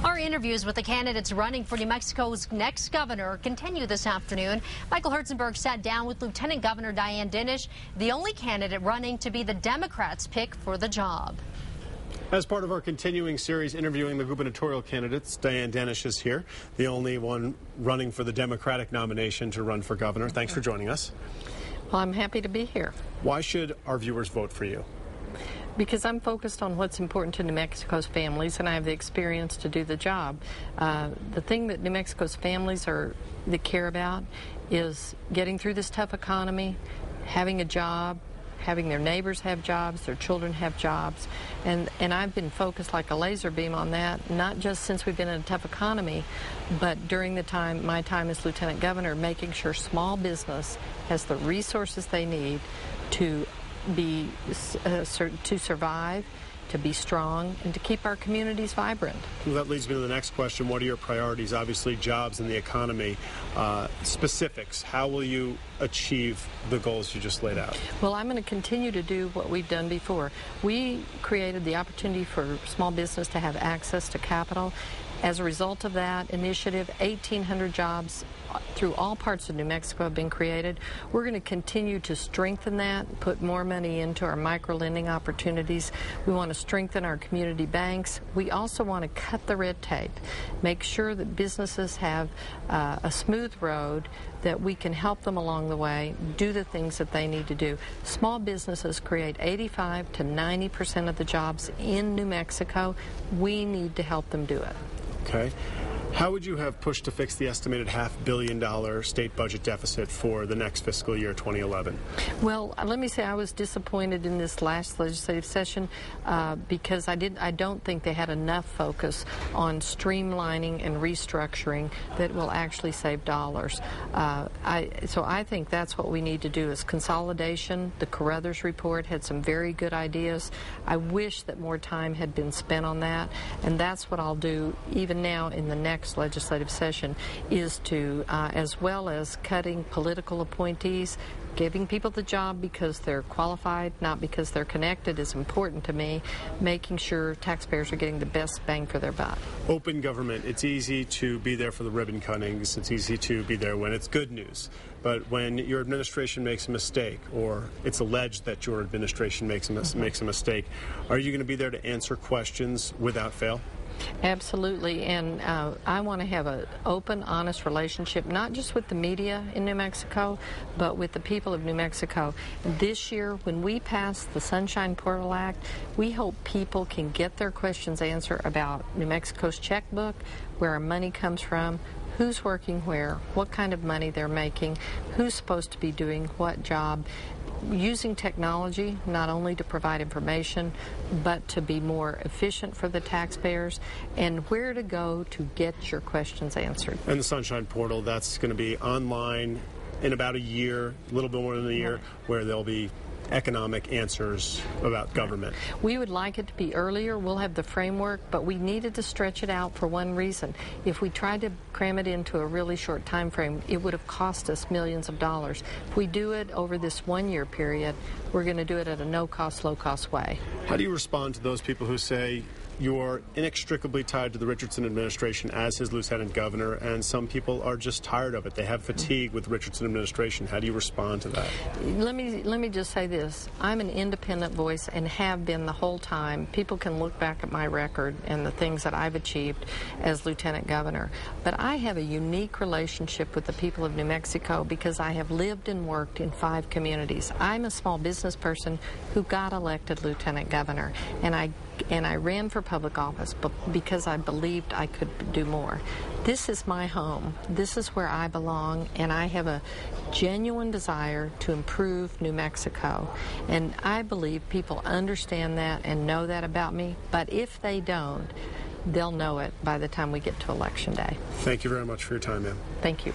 Our interviews with the candidates running for New Mexico's next governor continue this afternoon. Michael Herzenberg sat down with Lieutenant Governor Diane Denish, the only candidate running to be the Democrats' pick for the job. As part of our continuing series interviewing the gubernatorial candidates, Diane Denish is here, the only one running for the Democratic nomination to run for governor. Thanks for joining us. Well, I'm happy to be here. Why should our viewers vote for you? Because I'm focused on what's important to New Mexico's families, and I have the experience to do the job. The thing that New Mexico's families that care about is getting through this tough economy, having a job, having their neighbors have jobs, their children have jobs, and I've been focused like a laser beam on that, not just since we've been in a tough economy, but during my time as Lieutenant Governor, making sure small business has the resources they need to survive, to be strong, and to keep our communities vibrant. Well, that leads me to the next question. What are your priorities? Obviously, jobs and the economy. Specifics. How will you achieve the goals you just laid out? Well, I'm going to continue to do what we've done before. We created the opportunity for small business to have access to capital. As a result of that initiative, 1,800 jobs through all parts of New Mexico have been created. We're going to continue to strengthen that, put more money into our micro-lending opportunities. We want to strengthen our community banks. We also want to cut the red tape, make sure that businesses have a smooth road, that we can help them along the way, do the things that they need to do. Small businesses create 85 to 90% of the jobs in New Mexico. We need to help them do it. Okay. How would you have pushed to fix the estimated $500 million state budget deficit for the next fiscal year, 2011? Well, let me say I was disappointed in this last legislative session because I don't think they had enough focus on streamlining and restructuring that will actually save dollars. So I think that's what we need to do is consolidation. The Carruthers report had some very good ideas. I wish that more time had been spent on that, and that's what I'll do even now in the next legislative session, is to, as well as cutting political appointees, giving people the job because they're qualified, not because they're connected, is important to me, making sure taxpayers are getting the best bang for their buck. Open government, it's easy to be there for the ribbon cuttings, it's easy to be there when it's good news, but when your administration makes a mistake, or it's alleged that your administration makes a mistake, are you going to be there to answer questions without fail? Absolutely, and I want to have an open, honest relationship, not just with the media in New Mexico, but with the people of New Mexico. This year, when we pass the Sunshine Portal Act, we hope people can get their questions answered about New Mexico's checkbook, where our money comes from, who's working where, what kind of money they're making, who's supposed to be doing what job, using technology not only to provide information but to be more efficient for the taxpayers, and where to go to get your questions answered. And the Sunshine Portal, that's going to be online in about a year, a little bit more than a year, where there'll be economic answers about government. We would like it to be earlier. We'll have the framework, but we needed to stretch it out for one reason. If we tried to cram it into a really short time frame, it would have cost us millions of dollars. If we do it over this one-year period, we're going to do it at a no-cost, low-cost way. How do you respond to those people who say you're inextricably tied to the Richardson administration as his lieutenant governor, and some people are just tired of it? They have fatigue with the Richardson administration. How do you respond to that? Let me just say this. I'm an independent voice and have been the whole time. People can look back at my record and the things that I've achieved as lieutenant governor. But I have a unique relationship with the people of New Mexico because I have lived and worked in 5 communities. I'm a small business person who got elected lieutenant governor, and I ran for public office because I believed I could do more. This is my home. This is where I belong, and I have a genuine desire to improve New Mexico. And I believe people understand that and know that about me, but if they don't, they'll know it by the time we get to Election Day. Thank you very much for your time, ma'am. Thank you.